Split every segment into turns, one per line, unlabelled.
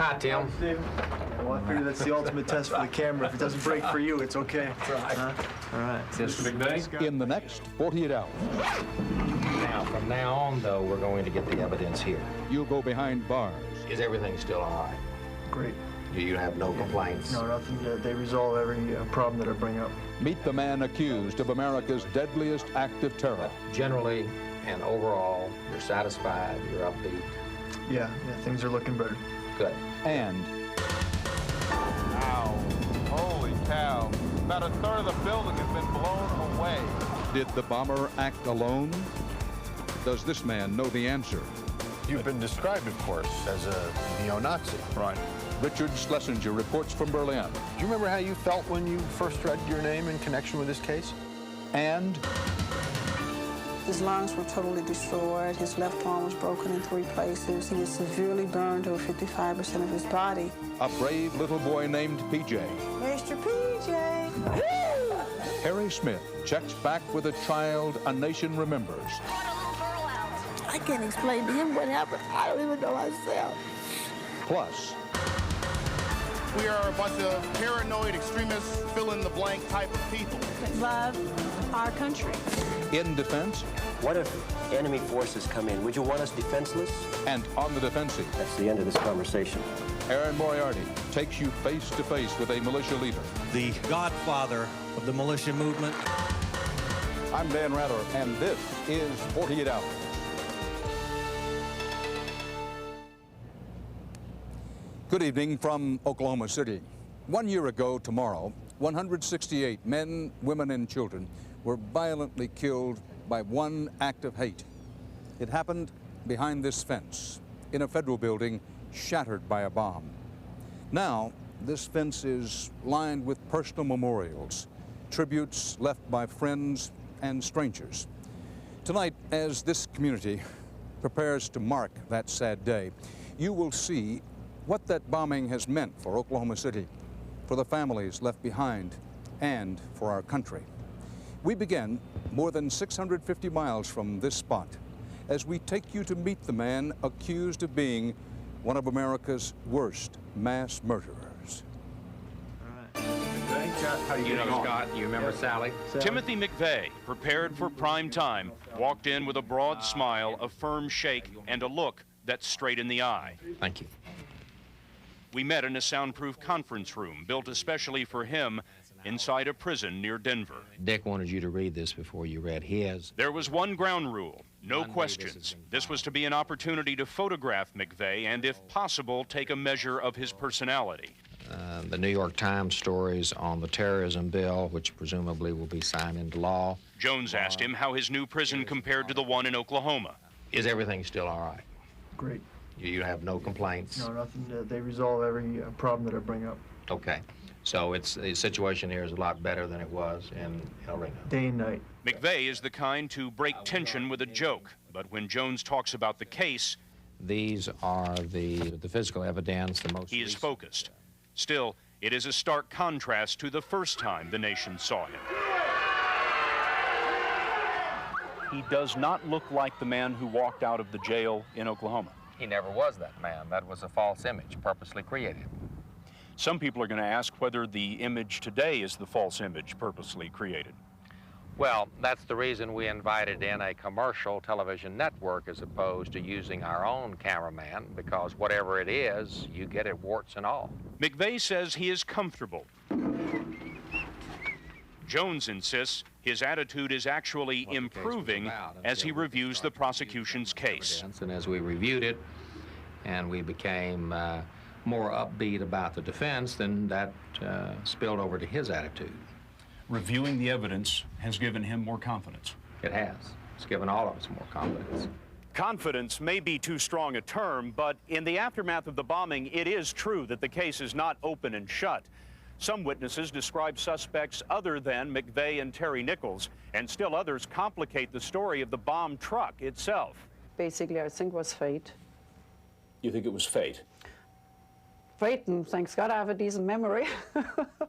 Hi, Tim.
Well, I figure that's the ultimate test for the camera. If it doesn't break for you, it's okay.
That's right.
All right.
Mr. McVeigh?
In the next 48 hours.
Now, from now on, though, we're going to get the evidence here.
You'll go behind bars.
Is everything still all right?
Great.
You have no complaints?
No, nothing. They resolve every problem that I bring up.
Meet the man accused of America's deadliest act of terror.
Generally and overall, you're satisfied, you're upbeat.
Yeah, things are looking better.
Good.
And
Ow. Holy cow. About a third of the building has been blown away.
did the bomber act alone? Does this man know the answer?
You've been described, of course, as a neo-Nazi.
Right. Richard Schlesinger reports from Berlin.
Do you remember how you felt when you first read your name in connection with this case?
And
his lungs were totally destroyed. His left arm was broken in 3 places. He was severely burned over 55% of his body.
a brave little boy named PJ.
Mr. PJ!
Harry Smith checks back with a child a nation remembers.
I can't explain to him what happened. I don't even know myself.
Plus,
we are a bunch of paranoid extremists, fill-in-the-blank type of people.
Love our country.
in defense
What if enemy forces come in? Would you want us defenseless?
and on the defensive.
That's the end of this conversation.
Aaron Moriarty takes you face to face with a militia leader.
The godfather of the militia movement.
I'm Dan Rather, and this is 48 Hours. Good evening from Oklahoma City. 1 year ago tomorrow, 168 men, women, and children were violently killed by one act of hate. It happened behind this fence, in a federal building shattered by a bomb. Now, this fence is lined with personal memorials, tributes left by friends and strangers. Tonight, as this community prepares to mark that sad day, you will see what that bombing has meant for Oklahoma City, for the families left behind, and for our country. We begin more than 650 miles from this spot as we take you to meet the man accused of being one of America's worst mass murderers.
You know Scott, you remember Sally?
Timothy McVeigh, prepared for prime time, walked in with a broad smile, a firm shake, and a look that's straight in the eye.
Thank you.
We met in a soundproof conference room built especially for him inside a prison near Denver.
Dick wanted you to read this before you read his.
There was one ground rule, no questions. This was to be an opportunity to photograph McVeigh and, if possible, take a measure of his personality.
The New York Times stories on the terrorism bill, which presumably will be signed into law.
Jones asked him how his new prison compared to the one in Oklahoma.
Is everything still all right?
Great.
You have no complaints?
No, nothing. They resolve every problem that I bring up.
Okay. So the situation here is a lot better than it was in El Reno.
Day and night.
McVeigh is the kind to break tension with a joke, but when Jones talks about the case,
these are the physical evidence, the most
he is
recent.
focused. Still, it is a stark contrast to the first time the nation saw him. He does not look like the man who walked out of the jail in Oklahoma.
He never was that man. That was a false image, purposely created.
Some people are going to ask whether the image today is the false image purposely created.
Well, that's the reason we invited in a commercial television network as opposed to using our own cameraman, because whatever it is, you get it warts and all.
McVeigh says he is comfortable. Jones insists his attitude is actually improving as he reviews the prosecution's case.
And as we reviewed it and we became more upbeat about the defense, then that spilled over to his attitude.
Reviewing the evidence has given him more confidence.
It has. It's given all of us more confidence.
Confidence may be too strong a term, but in the aftermath of the bombing, it is true that the case is not open and shut. Some witnesses describe suspects other than McVeigh and Terry Nichols, and still others complicate the story of the bomb truck itself.
Basically, I think it was fate.
You think it was fate?
Fate, and thanks God I have a decent memory.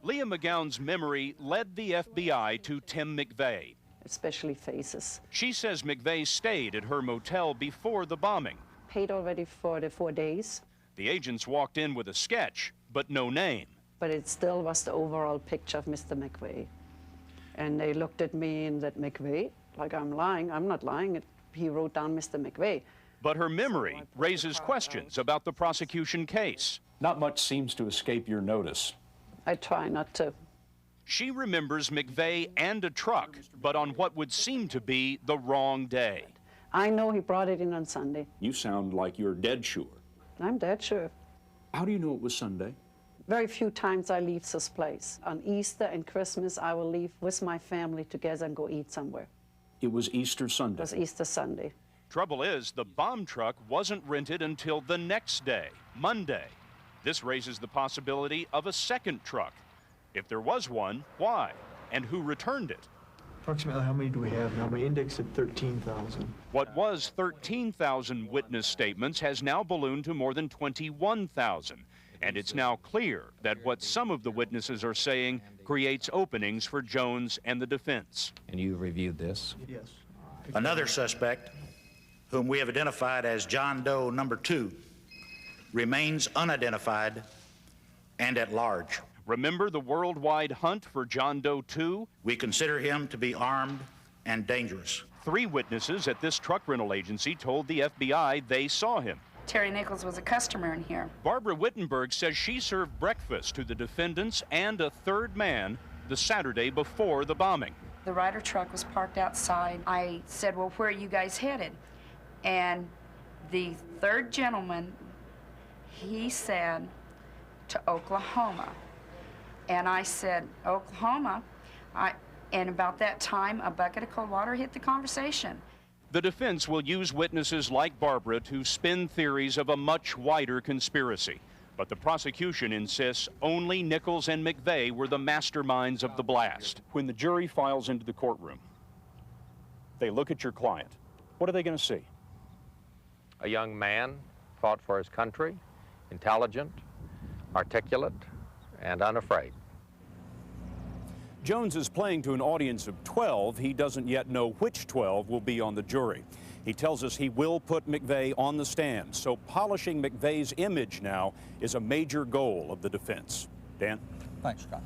Leah McGowan's memory led the FBI to Tim McVeigh.
Especially faces.
She says McVeigh stayed at her motel before the bombing.
Paid already for the 4 days.
The agents walked in with a sketch, but no name.
But it still was the overall picture of Mr. McVeigh. And they looked at me and said, McVeigh? Like I'm lying. I'm not lying. He wrote down Mr. McVeigh.
But her memory raises questions about the prosecution case.
Not much seems to escape your notice.
I try not to.
She remembers McVeigh and a truck, but on what would seem to be the wrong day.
I know he brought it in on Sunday.
You sound like you're dead sure.
I'm dead sure.
How do you know it was Sunday?
Very few times I leave this place. On Easter and Christmas, I will leave with my family together and go eat somewhere.
It was Easter Sunday.
It was Easter Sunday.
Trouble is, the bomb truck wasn't rented until the next day, Monday. This raises the possibility of a second truck. If there was one, why? And who returned it?
Approximately how many do we have now? My index at 13,000.
What was 13,000 witness statements has now ballooned to more than 21,000. And it's now clear that what some of the witnesses are saying creates openings for Jones and the defense.
And you reviewed this?
Yes.
Another suspect, whom we have identified as John Doe number 2, remains unidentified and at large.
Remember the worldwide hunt for John Doe 2?
We consider him to be armed and dangerous.
3 witnesses at this truck rental agency told the FBI they saw him.
Terry Nichols was a customer in here.
Barbara Wittenberg says she served breakfast to the defendants and a third man the Saturday before the bombing.
The Ryder truck was parked outside. I said, well, where are you guys headed? And the third gentleman, he said to Oklahoma. And I said, Oklahoma? And about that time, a bucket of cold water hit the conversation.
The defense will use witnesses like Barbara to spin theories of a much wider conspiracy. But the prosecution insists only Nichols and McVeigh were the masterminds of the blast.
When the jury files into the courtroom, they look at your client. What are they going to see?
A young man, fought for his country, intelligent, articulate, and unafraid.
Jones is playing to an audience of 12. He doesn't yet know which 12 will be on the jury. He tells us he will put McVeigh on the stand, so polishing McVeigh's image now is a major goal of the defense. Dan?
Thanks, Scott.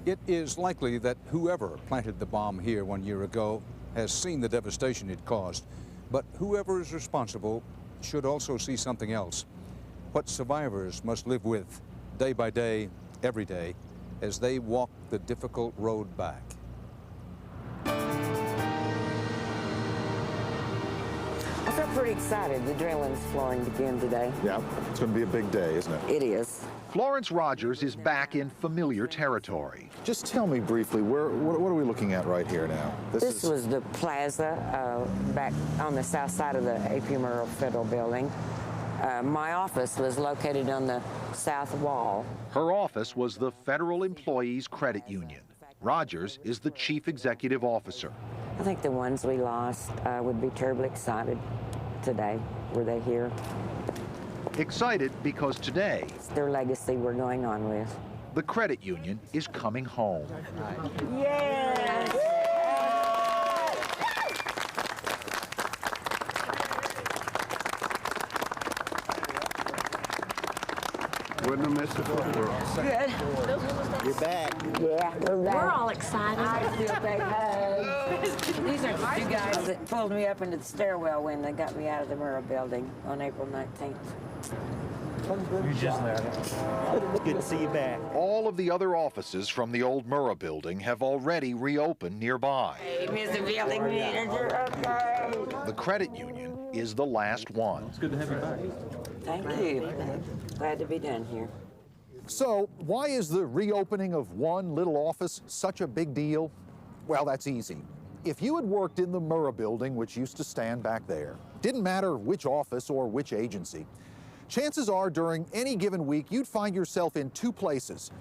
It is likely that whoever planted the bomb here 1 year ago has seen the devastation it caused, but whoever is responsible should also see something else, what survivors must live with day by day, every day, as they walk the difficult road back.
I feel pretty excited. The adrenaline's flowing again today.
Yeah, it's going to be a big day, isn't it?
It is.
Florence Rogers is back in familiar territory.
Just tell me briefly, what are we looking at right here now?
This was the plaza back on the south side of the AP Murrah Federal Building. My office was located on the south wall.
Her office was the Federal Employees Credit Union. Rogers is the chief executive officer.
I think the ones we lost would be terribly excited today. Were they here?
Excited because today,
it's their legacy we're going on with.
The credit union is coming home.
Yes!
Wouldn't have missed it for the world.
Good.
You're back.
Yeah, we're back.
We're all excited.
I feel big hugs. These are the two guys that pulled me up into the stairwell when they got me out of the Murrah building on April 19th.
You're just there.
Good to see you back.
All of the other offices from the old Murrah building have already reopened nearby.
Hey, Mr. Building Manager, okay.
The credit union is the last one.
It's good to have you back.
Thank you. Glad to be done here.
So, why is the reopening of one little office such a big deal? Well, that's easy. If you had worked in the Murrah building, which used to stand back there, didn't matter which office or which agency, chances are during any given week you'd find yourself in two places.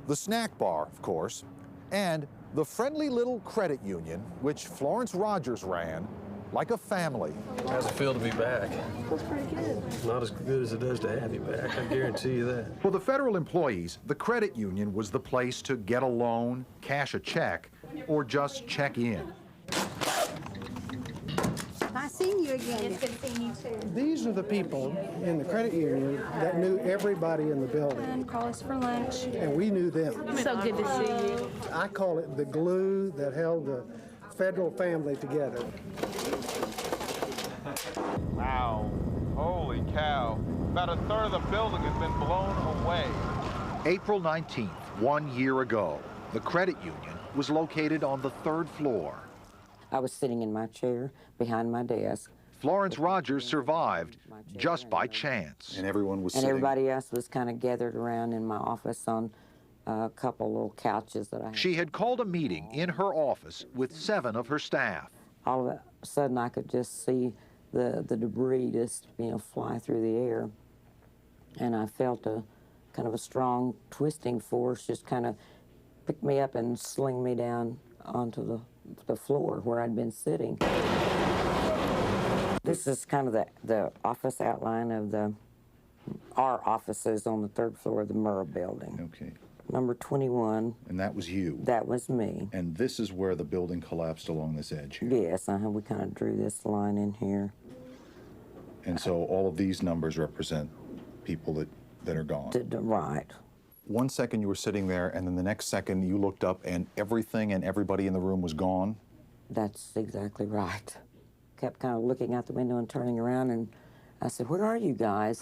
The snack bar, of course, and the friendly little credit union, which Florence Rogers ran like a family.
How's it feel to be back?
Feels pretty good.
Not as good as it does to have you back, I guarantee you that.
For the federal employees, the credit union was the place to get a loan, cash a check, or just check in.
Hi,
Nice seeing you again.
It's good seeing you too.
These are the people in the credit union that knew everybody in the building.
And call us for lunch.
And we knew them.
So good to see you.
I call it the glue that held the federal family together.
Wow. Holy cow. About a third of the building has been blown away.
April 19th, 1 year ago, the credit union was located on the 3rd floor.
I was sitting in my chair behind my desk.
Florence Rogers survived just by chance.
And everyone was
And
sitting.
everybody else was kind of gathered around in my office on a couple little couches that I had.
She had called a meeting in her office with 7 of her staff.
All of a sudden, I could just see the debris just, fly through the air. And I felt a kind of a strong twisting force just kind of pick me up and sling me down onto the floor where I'd been sitting. This is kind of the office outline of our offices on the 3rd floor of the Murrah building.
Okay.
Number 21.
And that was you?
That was me.
And this is where the building collapsed along this edge here?
Yes, we kind of drew this line in here.
And so all of these numbers represent people that are gone?
Right.
1 second you were sitting there, and then the next second you looked up and everything and everybody in the room was gone?
That's exactly right. Kept kind of looking out the window and turning around, and I said, "Where are you guys?"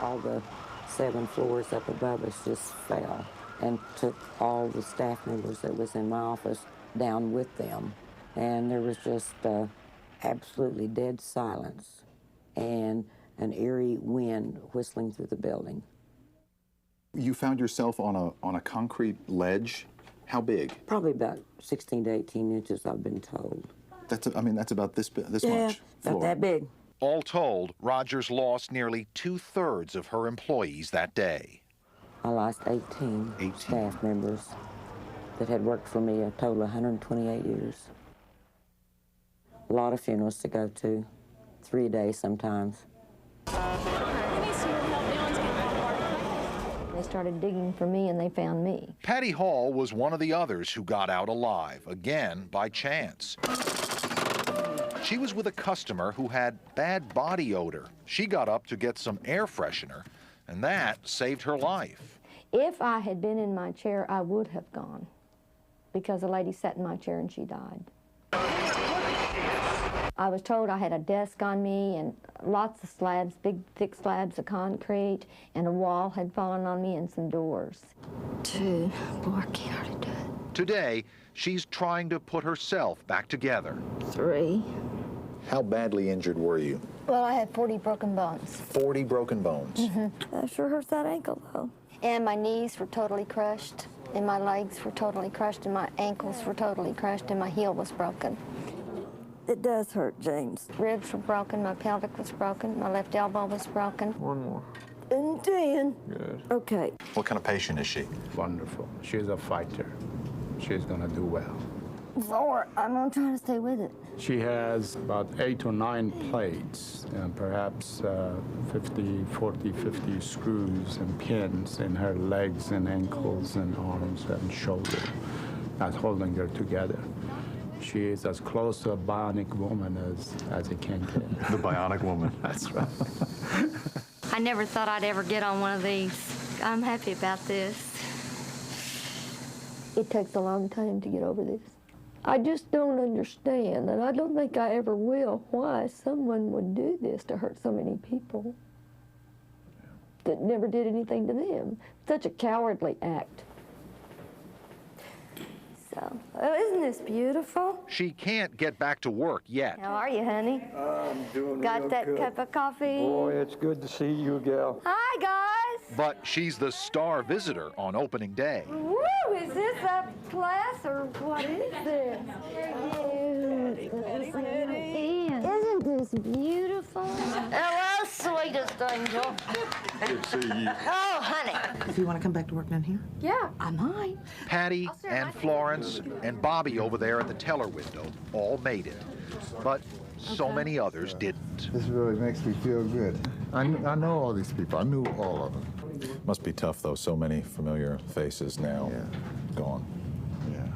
All the 7 floors up above us just fell and took all the staff members that was in my office down with them. And there was just absolutely dead silence and an eerie wind whistling through the building.
You found yourself on a concrete ledge. How big?
Probably about 16 to 18 inches, I've been told.
That's about this much.
Yeah, about that big.
All told, Rogers lost nearly 2/3 of her employees that day.
I lost 18 staff members that had worked for me a total of 128 years. A lot of funerals to go to, 3 a day sometimes.
They started digging for me and they found me.
Patty Hall was one of the others who got out alive, again by chance. She was with a customer who had bad body odor. She got up to get some air freshener, and that saved her life.
If I had been in my chair, I would have gone, because a lady sat in my chair and she died. I was told I had a desk on me and lots of slabs, big thick slabs of concrete, and a wall had fallen on me and some doors. 2, boy, I can't hardly do it.
Today, she's trying to put herself back together.
3.
How badly injured were you?
Well, I had 40 broken bones.
40 broken bones?
That sure hurts that ankle, though. And my knees were totally crushed, and my legs were totally crushed, and my ankles were totally crushed, and my heel was broken. It does hurt, James. Ribs were broken, my pelvic was broken, my left elbow was broken.
1 more.
And 10.
Good.
Okay.
What kind of patient is she?
Wonderful. She's a fighter. She's gonna do well.
4. I'm gonna try to stay with it.
She has about 8 or 9 plates, and perhaps 50 screws and pins in her legs and ankles and arms and shoulders. That's holding her together. She is as close to a bionic woman as it can get.
The bionic woman.
That's right.
I never thought I'd ever get on one of these. I'm happy about this. It takes a long time to get over this. I just don't understand, and I don't think I ever will, why someone would do this to hurt so many people that never did anything to them. Such a cowardly act. So, isn't this beautiful?
She can't get back to work yet.
How are you, honey?
I'm doing
Got
real
that
good.
cup of coffee?
Boy, it's good to see you, gal.
Hi, guys.
But she's the star visitor on opening day.
Woo! Is this up class or what is this? Isn't this beautiful? Hello, sweetest angel.
Good to see you.
Oh, honey.
Do you want to come back to work down here?
Yeah, I might.
Patty and Florence and Bobby over there at the teller window all made it. But so many others didn't.
This really makes me feel good. I know all these people. I knew all of them.
Must be tough, though. So many familiar faces now gone.
Yeah.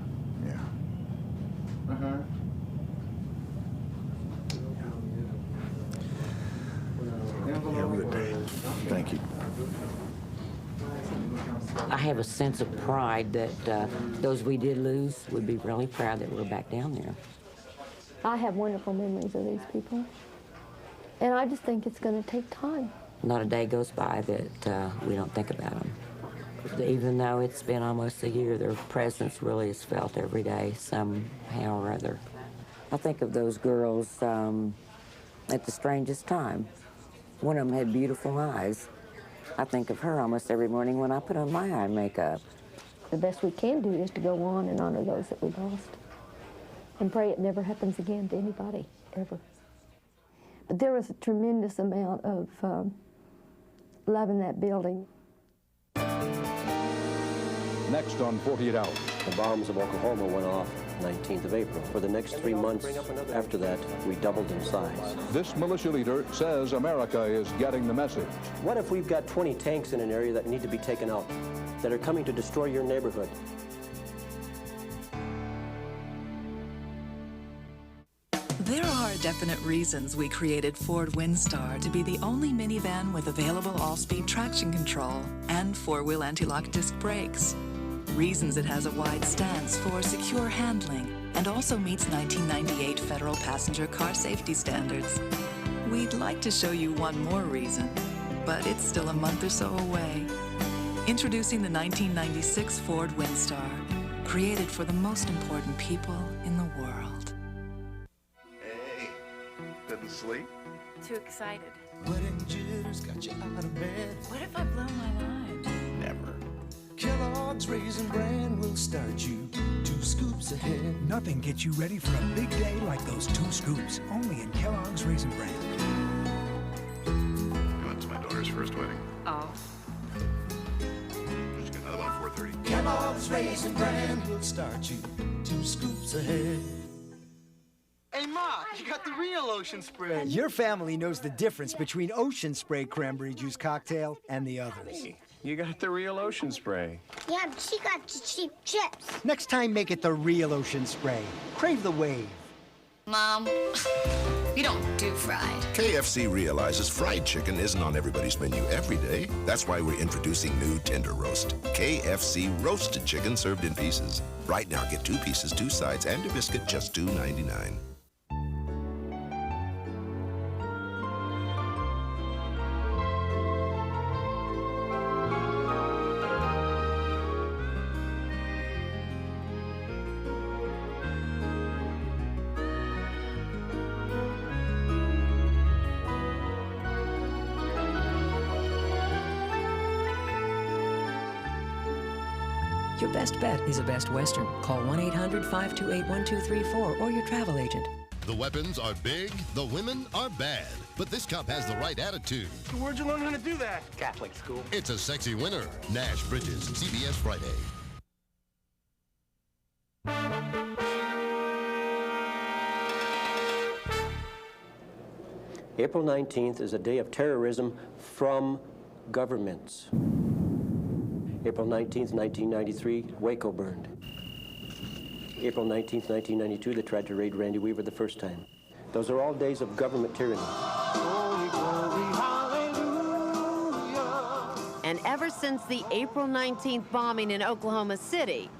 I have a sense of pride that those we did lose would be really proud that we're back down there.
I have wonderful memories of these people, and I just think it's going to take time.
Not a day goes by that we don't think about them. Even though it's been almost a year, their presence really is felt every day, somehow or other. I think of those girls at the strangest time. One of them had beautiful eyes. I think of her almost every morning when I put on my eye makeup.
The best we can do is to go on and honor those that we lost and pray it never happens again to anybody, ever. But there was a tremendous amount of love in that building.
Next on 48 Hours.
The bombs of Oklahoma went off 19th of April. For the next 3 months after that, we doubled in size.
This militia leader says America is getting the message.
What if we've got 20 tanks in an area that need to be taken out, that are coming to destroy your neighborhood?
There are definite reasons we created Ford Windstar to be the only minivan with available all-speed traction control and four-wheel anti-lock disc brakes. Reasons it has a wide stance for secure handling and also meets 1998 federal passenger car safety standards. We'd like to show you one more reason, but it's still a month or so away. Introducing the 1996 Ford Windstar, created for the most important people in the world.
Hey, didn't sleep?
Too excited.
Wedding jitters got you out of bed.
What if I blow my line?
Never. Kellogg's Raisin Bran will start you 2 scoops ahead.
Nothing gets you ready for a big day like those 2 scoops, only in Kellogg's Raisin Bran.
I went to my daughter's first wedding.
Oh.
Just got another one at 4:30. Kellogg's Raisin Bran will start you 2 scoops ahead.
Hey, Ma, you got the real Ocean Spray.
Your family knows the difference between Ocean Spray Cranberry Juice Cocktail and the others.
You got the real Ocean Spray.
Yeah, but she got the cheap chips.
Next time, make it the real Ocean Spray. Crave the wave.
Mom, we don't do fried.
KFC realizes fried chicken isn't on everybody's menu every day. That's why we're introducing new Tender Roast. KFC roasted chicken served in pieces. Right now, get 2 pieces, 2 sides, and a biscuit, just $2.99.
Your best bet is a Best Western. Call 1-800-528-1234 or your travel agent.
The weapons are big, the women are bad. But this cop has the right attitude.
Where'd you learn how to do that? Catholic school.
It's a sexy winner. Nash Bridges, CBS Friday.
April 19th is a day of terrorism from governments. April 19th, 1993, Waco burned. April 19th, 1992, they tried to raid Randy Weaver the first time. Those are all days of government tyranny.
Glory, glory, hallelujah. And ever since the April 19th bombing in Oklahoma City,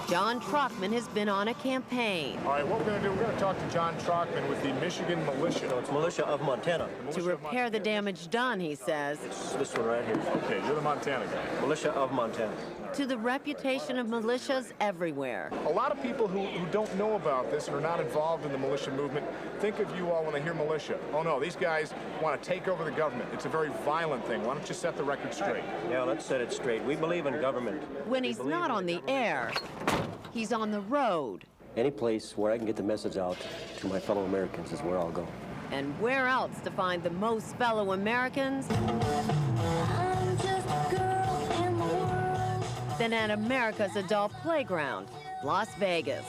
John Trockman has been on a campaigin.
All right, what we're going to do, we're going to talk to John Trockman with the Michigan Militia.
No, it's Militia of Montana.
To repair the damage done, he says.
This one right here.
Okay, you're the Montana guy.
Militia of Montana.
To the reputation of militias everywhere.
A lot of people who don't know about this and are not involved in the militia movement think of you all when they hear militia. Oh no, these guys want to take over the government. It's a very violent thing. Why don't you set the record straight?
Yeah, let's set it straight. We believe in government.
When he's not on the air, he's on the road.
Any place where I can get the message out to my fellow Americans is where I'll go.
And where else to find the most fellow Americans than at America's adult playground, Las Vegas.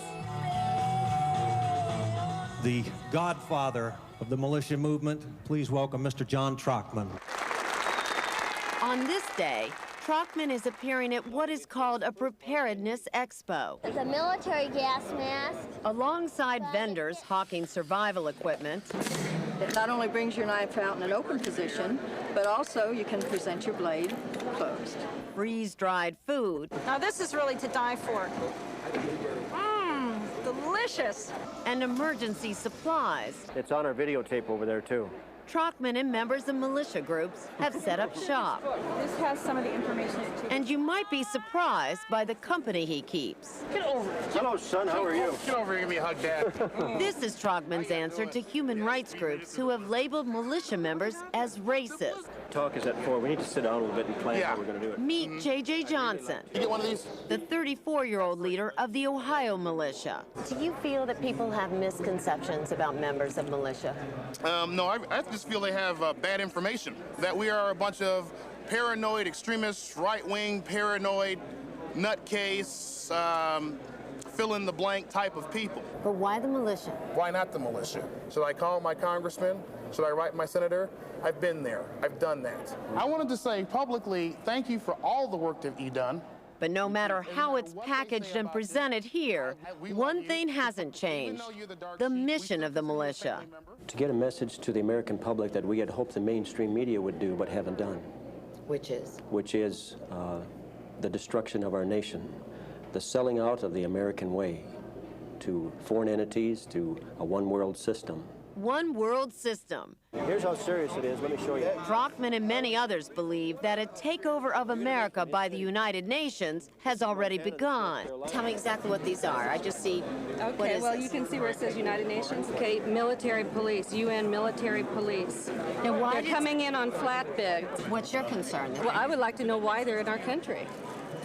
The godfather of the militia movement, please welcome Mr. John Trockman.
On this day, Trockman is appearing at what is called a preparedness expo.
It's a military gas mask.
Alongside vendors hawking survival equipment
It not only brings your knife out in an open position, but also you can present your blade closed.
Freeze-dried food.
Now this is really to die for. Mmm, delicious.
And emergency supplies.
It's on our videotape over there, too.
Trockman and members of militia groups have set up shop.
This has some of the information.
And you might be surprised by the company he keeps.
Get over it. Hello, son. How are you?
Get over here and give me a hug, Dad.
This is Trockman's answer to human rights groups who have labeled militia members as racist.
Talk is at 4. We need to sit down a little bit and plan how we're going to do it.
Meet J.J. Johnson,
You get one of these?
the 34-year-old leader of the Ohio militia. Do you feel that people have misconceptions about members of militia?
No, I just feel they have bad information, that we are a bunch of paranoid extremists, right-wing, paranoid, nutcase, fill-in-the-blank type of people.
But why the militia?
Why not the militia? Should I call my congressman? Should I write my senator? I've been there. I've done that. I wanted to say publicly, thank you for all the work that you've done.
But no matter how it's packaged and presented here, one thing hasn't changed: the mission of the militia.
To get a message to the American public that we had hoped the mainstream media would do but haven't done.
Which is?
Which is the destruction of our nation, the selling out of the American way to foreign entities, to a one-world system.
One world system.
Here's how serious it is. Let me show you.
Trockman and many others believe that a takeover of America by the United Nations has already begun. Tell me exactly what these are. I just see.
Okay, well, you can see where it says United Nations. Okay, military police, UN military police.
Now, why
they're coming in on flatbed.
What's your concern then?
Well, I would like to know why they're in our country.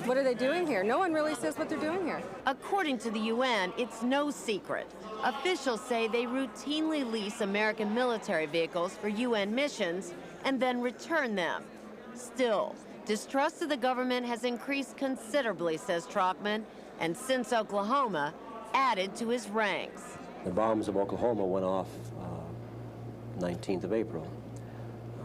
What are they doing here? No one really says what they're doing here.
According to the UN, it's no secret. Officials say they routinely lease American military vehicles for UN missions and then return them. Still, distrust of the government has increased considerably, says Trockman, and since Oklahoma, added to his ranks.
The bombs of Oklahoma went off 19th of April.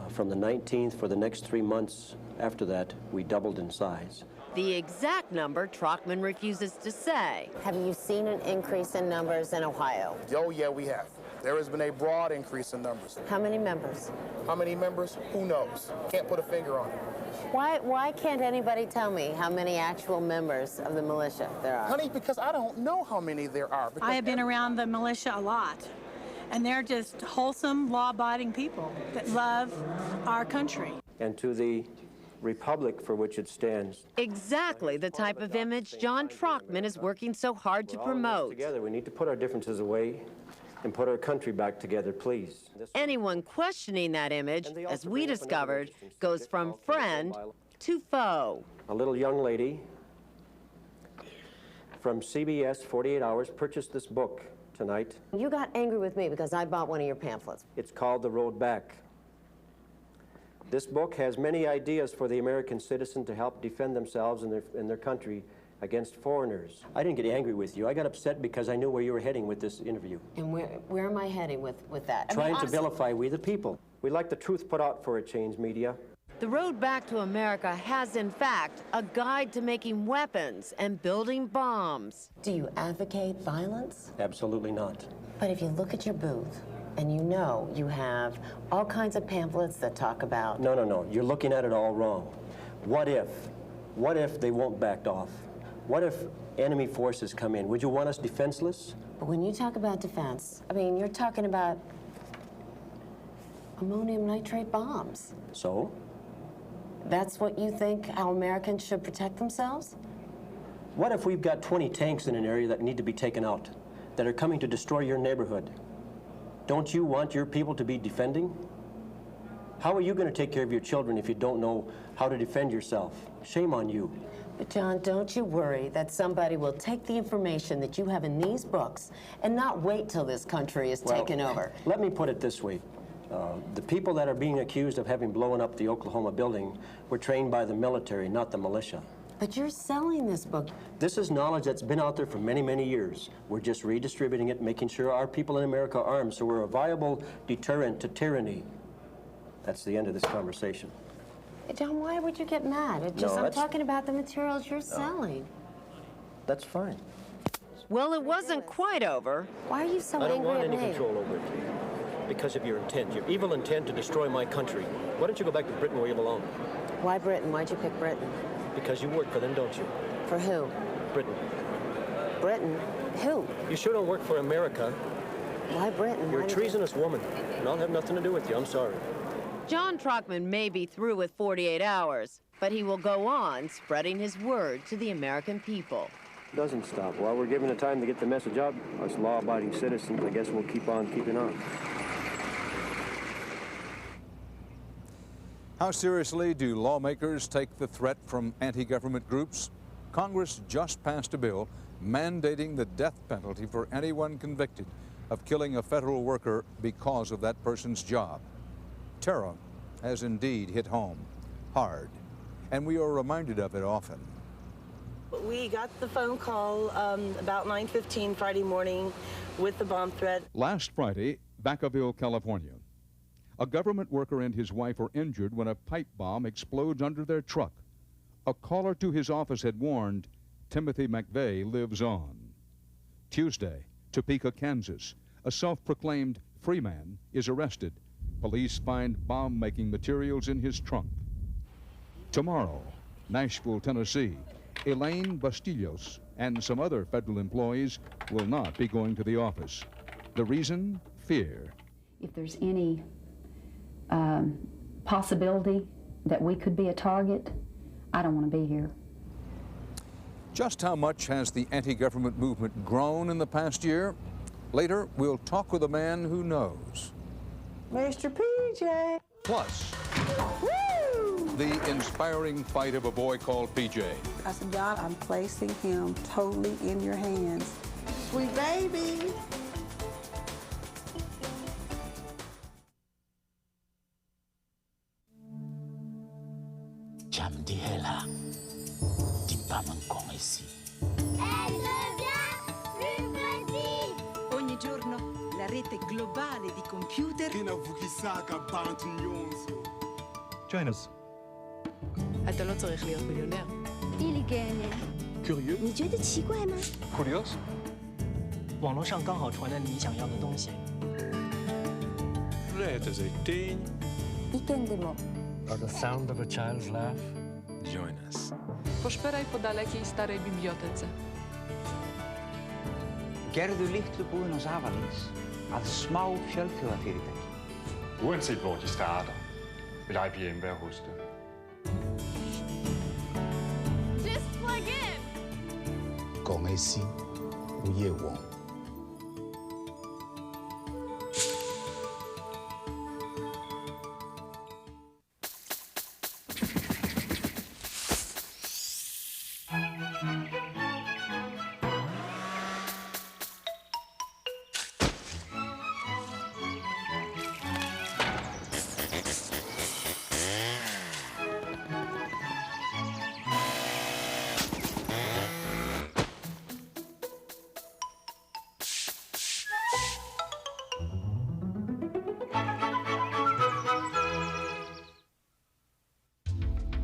From the 19th, for the next 3 months after that, we doubled in size.
The exact number Trockman refuses to say. Have you seen an increase in numbers in Ohio?
Oh, yeah, we have. There has been a broad increase in numbers.
How many members?
How many members? Who knows? Can't put a finger on it.
Why can't anybody tell me how many actual members of the militia there are?
Honey, because I don't know how many there are.
I have been around the militia a lot, and they're just wholesome, law-abiding people that love our country.
And to the republic for which it stands.
Exactly the type of image John Trockman is working so hard to promote.
Together, we need to put our differences away and put our country back together, please.
Anyone questioning that image, as we discovered, goes from friend to foe.
A little young lady from CBS 48 Hours purchased this book tonight.
You got angry with me because I bought one of your pamphlets.
It's called The Road Back. This book has many ideas for the American citizen to help defend themselves and their country against foreigners. I didn't get angry with you. I got upset because I knew where you were heading with this interview.
And where am I heading with that?
Trying to vilify we the people. We like the truth put out for a change, media.
The Road Back to America has, in fact, a guide to making weapons and building bombs. Do you advocate violence?
Absolutely not.
But if you look at your booth, and you know you have all kinds of pamphlets that talk about...
No. You're looking at it all wrong. What if? What if they won't back off? What if enemy forces come in? Would you want us defenseless?
But when you talk about defense, I mean, you're talking about ammonium nitrate bombs.
So?
That's what you think how Americans should protect themselves?
What if we've got 20 tanks in an area that need to be taken out, that are coming to destroy your neighborhood? Don't you want your people to be defending? How are you going to take care of your children if you don't know how to defend yourself? Shame on you.
But John, don't you worry that somebody will take the information that you have in these books and not wait till this country is taken over.
Let me put it this way. The people that are being accused of having blown up the Oklahoma building were trained by the military, not the militia.
But you're selling this book.
This is knowledge that's been out there for many, many years. We're just redistributing it, making sure our people in America are armed, so we're a viable deterrent to tyranny. That's the end of this conversation.
John, why would you get mad? I'm talking about the materials you're selling.
That's fine.
Well, it wasn't quite over. Why are you so angry at me?
I don't want any control over it. Because of your intent, your evil intent to destroy my country. Why don't you go back to Britain where you belong?
Why Britain? Why'd you pick Britain?
Because you work for them, don't you?
For who?
Britain.
Britain? Who?
You sure don't work for America.
Why Britain?
You're a treasonous woman, and I'll have nothing to do with you. I'm sorry.
John Trockman may be through with 48 hours, but he will go on spreading his word to the American people.
Doesn't stop. While we're given the time to get the message out, us law-abiding citizens, I guess we'll keep on keeping on.
How seriously do lawmakers take the threat from anti-government groups? Congress just passed a bill mandating the death penalty for anyone convicted of killing a federal worker because of that person's job. Terror has indeed hit home hard, and we are reminded of it often.
We got the phone call about 9:15 Friday morning with the bomb threat.
Last Friday, Vacaville, California. A government worker and his wife are injured when a pipe bomb explodes under their truck. A caller to his office had warned Timothy McVeigh lives on. Tuesday, Topeka, Kansas, a self-proclaimed free man is arrested. Police find bomb-making materials in his trunk. Tomorrow, Nashville, Tennessee, Elaine Bastillos and some other federal employees will not be going to the office. The reason? Fear.
If there's any possibility that we could be a target, I don't want to be here.
Just how much has the anti-government movement grown in the past year? Later, we'll talk with a man who knows.
Mr. PJ.
Plus, the inspiring fight of a boy called PJ.
I said, God, I'm placing him totally in your hands. Sweet baby.
Jam di hela, di paman kong isi.
Ogni giorno la rete globale di computer.
Join us.
אתה לא צריך להיות מיליונר.
Curieux?
你觉得奇怪吗？
Curious?
网络上刚好传来了你想要的东西。
Or the sound of a child's laugh? Join us.
Poszperaj po dalekiej starej bibliotece.
Gerðu litlu búðin á Avalins að smá fjölþjóðafyrirtæki.
Uanset hvor de starter, vil IBM være hos dem.
Just plug in.
講起先，午夜王。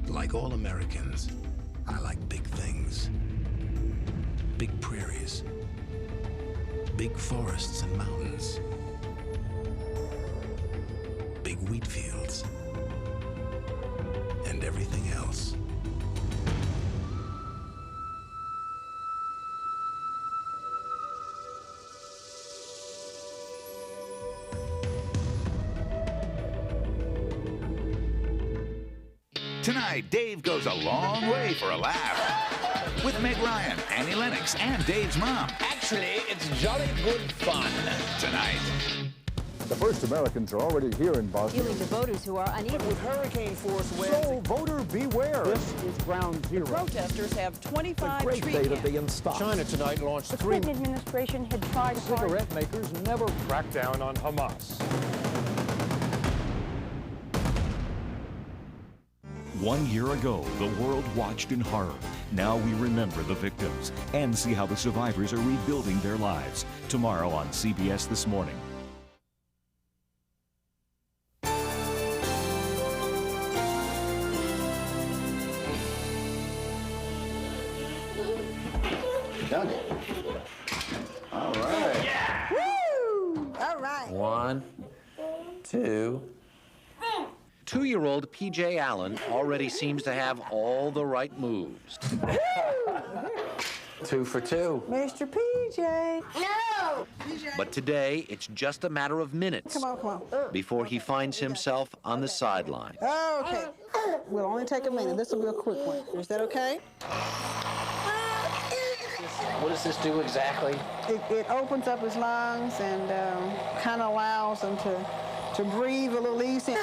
Like all Americans, I like big things. Big prairies, big forests and mountains, big wheat fields, and everything else.
Tonight, Dave goes a long way for a laugh. With Meg Ryan, Annie Lennox, and Dave's mom.
Actually, it's jolly good fun.
Tonight.
The first Americans are already here in Boston.
Healing to voters who are unable.
With hurricane force winds. So, voter beware. This is ground zero.
Protesters have 25
the great
tree
state of
cans.
being stopped. China tonight launched
The
3...
Clinton administration had tried hard.
Cigarette makers never
crack down on Hamas.
1 year ago, the world watched in horror. Now we remember the victims and see how the survivors are rebuilding their lives. Tomorrow on CBS This Morning.
Done it. All right.
Woo! All right.
1,
2. 2-year-old P.J. Allen already seems to have all the right moves. 2 for 2.
Mr. PJ.
No!
But today, it's just a matter of minutes
Come on.
before he finds himself on the sideline.
Okay. We'll only take a minute. This will be a quick one. Is that okay?
What does this do exactly?
It opens up his lungs and kind of allows him to breathe a little easier.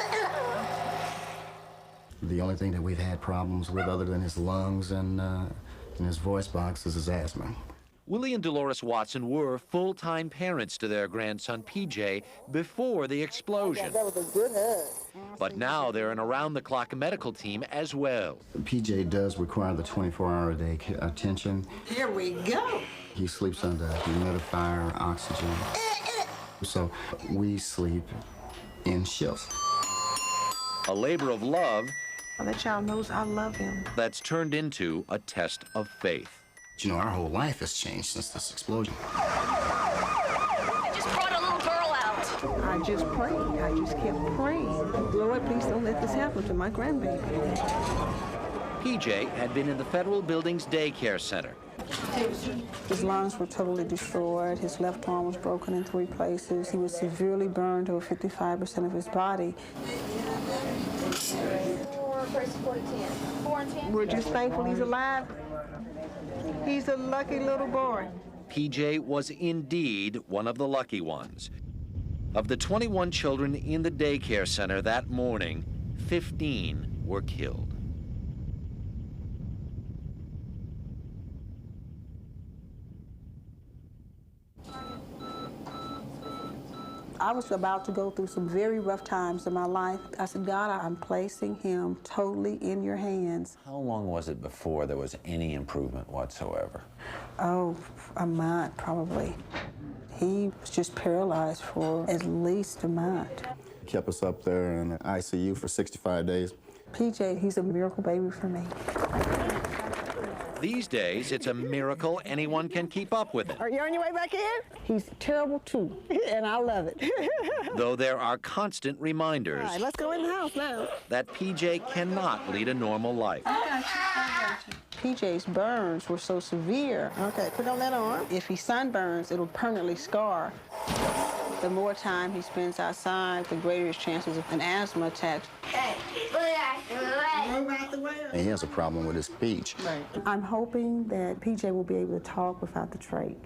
The only thing that we've had problems with other than his lungs and his voice box is his asthma.
Willie and Dolores Watson were full-time parents to their grandson, PJ, before the explosion.
That was a good hug.
But now they're an around-the-clock medical team as well.
PJ does require the 24-hour-a-day attention.
Here we go.
He sleeps under humidifier, oxygen. So we sleep in shifts.
A labor of love
That child knows I love him.
that's turned into a test of faith.
You know, our whole life has changed since this explosion.
I just brought a little girl out.
I just prayed. I just kept praying. Lord, please don't let this happen to my grandbaby.
PJ had been in the federal building's daycare center.
His lungs were totally destroyed. His left arm was broken in 3 places. He was severely burned to 55% of his body.
4 to 10. 4 and 10.
We're just thankful he's alive. He's a lucky little boy.
PJ was indeed one of the lucky ones. Of the 21 children in the daycare center that morning, 15 were killed.
I was about to go through some very rough times in my life. I said, God, I'm placing him totally in your hands.
How long was it before there was any improvement whatsoever?
Oh, a month, probably. He was just paralyzed for at least a month.
Kept us up there in the ICU for 65 days.
PJ, he's a miracle baby for me.
These days, it's a miracle anyone can keep up with it.
Are you on your way back in? He's terrible too, and I love it.
Though there are constant reminders
All right, let's go in the house now.
that PJ cannot lead a normal life.
PJ's burns were so severe. Okay, put on that arm. If he sunburns, it'll permanently scar. The more time he spends outside, the greater his chances of an asthma attack.
And he has a problem with his speech.
Right. I'm hoping that PJ will be able to talk without the trach.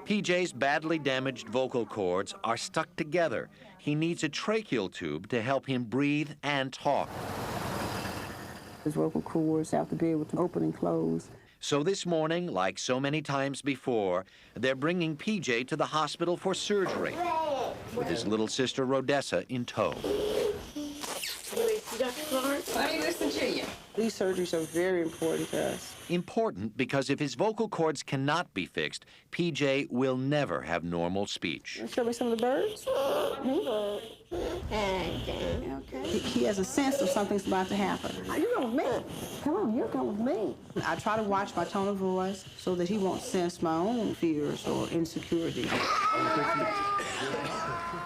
PJ's badly damaged vocal cords are stuck together. He needs a tracheal tube to help him breathe and talk.
His vocal cords have to be able to open and close.
So this morning, like so many times before, they're bringing PJ to the hospital for surgery, with his little sister Rhodessa in tow.
Let me listen to you. These surgeries are very important to us.
Important because if his vocal cords cannot be fixed, PJ will never have normal speech.
Show me some of the birds. Okay. He has a sense of something's about to happen. You're going with me. Come on, you're going with me. I try to watch my tone of voice so that he won't sense my own fears or insecurities.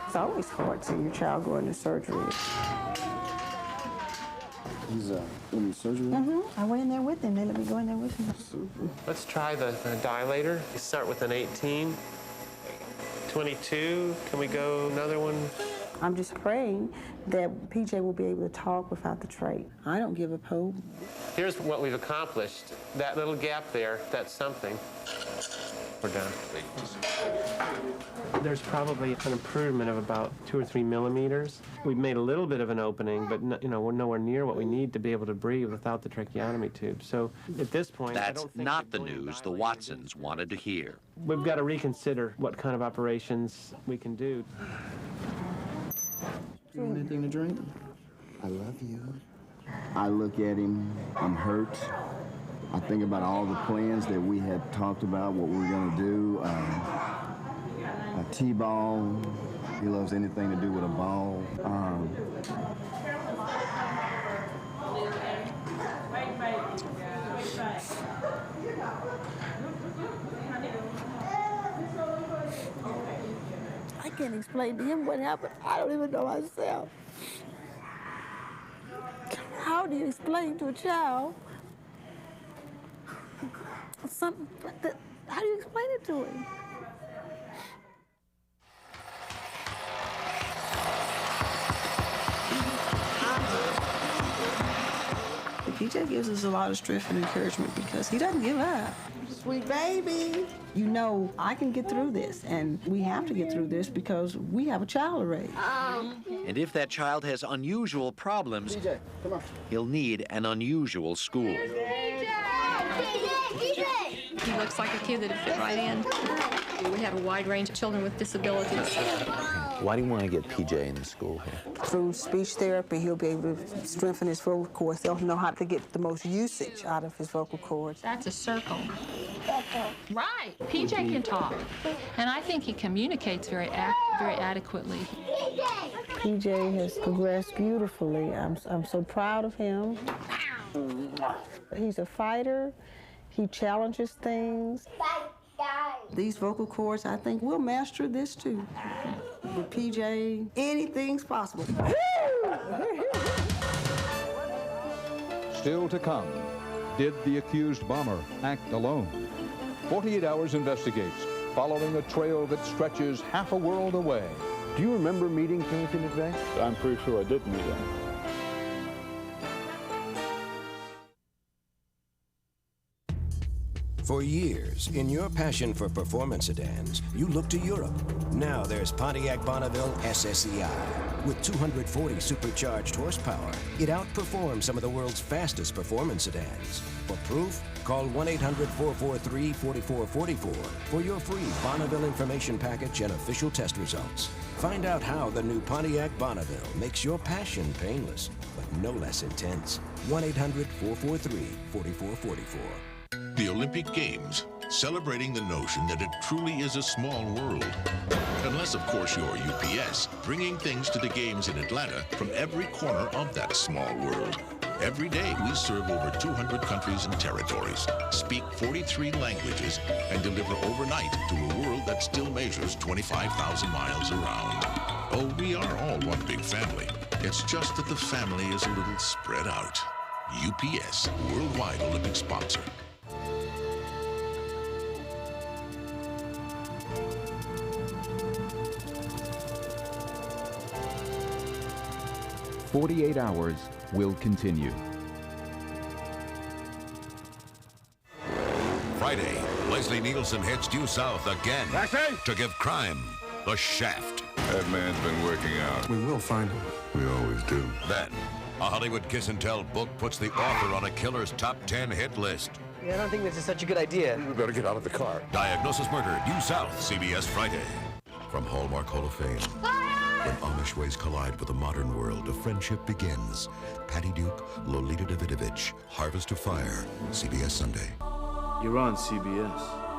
It's always hard to see your child go into surgery.
He's in surgery?
I went in there with him. They let me go in there with him.
Let's try the dilator. We start with an 18. 22. Can we go another one?
I'm just praying that PJ will be able to talk without the trach. I don't give up hope.
Here's what we've accomplished. That little gap there, that's something. We're done. There's probably an improvement of about 2 or 3 millimeters. We've made a little bit of an opening, but we're nowhere near what we need to be able to breathe without the tracheotomy tube. So at this point, I
That's
don't think
not the news the Watsons wanted to hear.
we've got to reconsider what kind of operations we can do.
You want anything to drink? I love you. I look at him, I'm hurt. I think about all the plans that we had talked about, what we were going to do. A T-ball. He loves anything to do with a ball.
can't explain to him what happened. I don't even know myself. How do you explain to a child something? How do you explain it to him? PJ gives us a lot of strength and encouragement because he doesn't give up. Sweet baby. You know, I can get through this, and we have to get through this because we have a child to raise.
And if that child has unusual problems,
PJ, come on.
he'll need an unusual school.
He looks like a kid that'd fit right in. We have a wide range of children with disabilities.
Why do you want to get PJ in the school here?
Through speech therapy, he'll be able to strengthen his vocal cords. They'll know how to get the most usage out of his vocal cords.
That's a circle. Right. PJ can talk. And I think he communicates very adequately.
PJ has progressed beautifully. I'm so proud of him. He's a fighter. He challenges things. These vocal cords, I think we'll master this too. With PJ, anything's possible.
Still to come, did the accused bomber act alone? 48 Hours investigates, following a trail that stretches half a world away.
Do you remember meeting Timothy McVeigh?
I'm pretty sure I did meet him.
For years, in your passion for performance sedans, you looked to Europe. Now there's Pontiac Bonneville SSEI. With 240 supercharged horsepower, it outperforms some of the world's fastest performance sedans. For proof, call 1-800-443-4444 for your free Bonneville information package and official test results. Find out how the new Pontiac Bonneville makes your passion painless, but no less intense. 1-800-443-4444.
The Olympic Games, celebrating the notion that it truly is a small world. Unless, of course, you're UPS, bringing things to the games in Atlanta from every corner of that small world. Every day, we serve over 200 countries and territories, speak 43 languages, and deliver overnight to a world that still measures 25,000 miles around. Oh, we are all one big family. It's just that the family is a little spread out. UPS, worldwide Olympic sponsor.
48 Hours will continue.
Friday, Leslie Nielsen heads due south again to give crime a shaft.
That man's been working out.
We will find him.
We always do.
Then, a Hollywood kiss and tell book puts the author on a killer's top 10 hit list.
Yeah, I don't think this is such a good idea.
We better get out of the car. Diagnosis Murder, due south, CBS Friday. From Hallmark Hall of Fame. When Amish ways collide with the modern world, a friendship begins. Patty Duke, Lolita Davidovich, Harvest of Fire, CBS Sunday.
You're on CBS.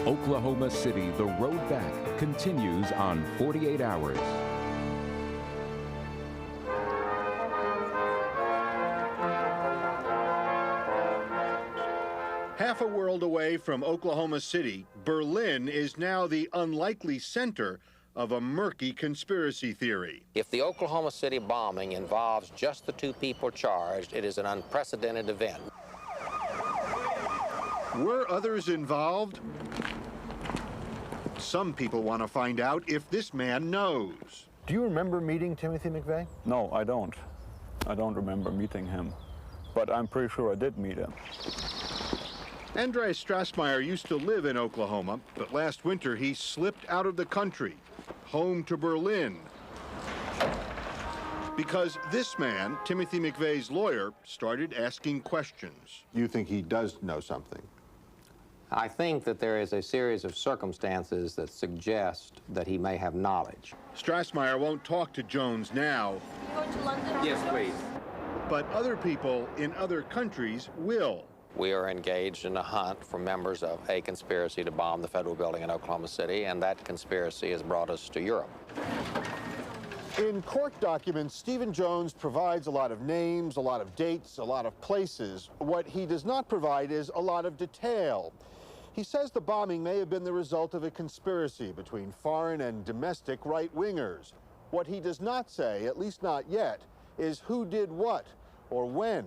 Oklahoma City, the road back continues on 48 Hours.
Half a world away from Oklahoma City, Berlin is now the unlikely center of a murky conspiracy theory.
If the Oklahoma City bombing involves just the two people charged, it is an unprecedented event.
Were others involved? Some people want to find out if this man knows.
Do you remember meeting Timothy McVeigh?
No, I don't. I don't remember meeting him. But I'm pretty sure I did meet him.
Andreas Strassmeyer used to live in Oklahoma, but last winter he slipped out of the country, home to Berlin. Because this man, Timothy McVeigh's lawyer, started asking questions.
You think he does know something?
I think that there is a series of circumstances that suggest that he may have knowledge.
Strassmeyer won't talk to Jones now.
You going to London? Yes, please.
But other people in other countries will.
We are engaged in a hunt for members of a conspiracy to bomb the federal building in Oklahoma City, and that conspiracy has brought us to Europe.
In court documents, Stephen Jones provides a lot of names, a lot of dates, a lot of places. What he does not provide is a lot of detail. He says the bombing may have been the result of a conspiracy between foreign and domestic right-wingers. What he does not say, at least not yet, is who did what, or when,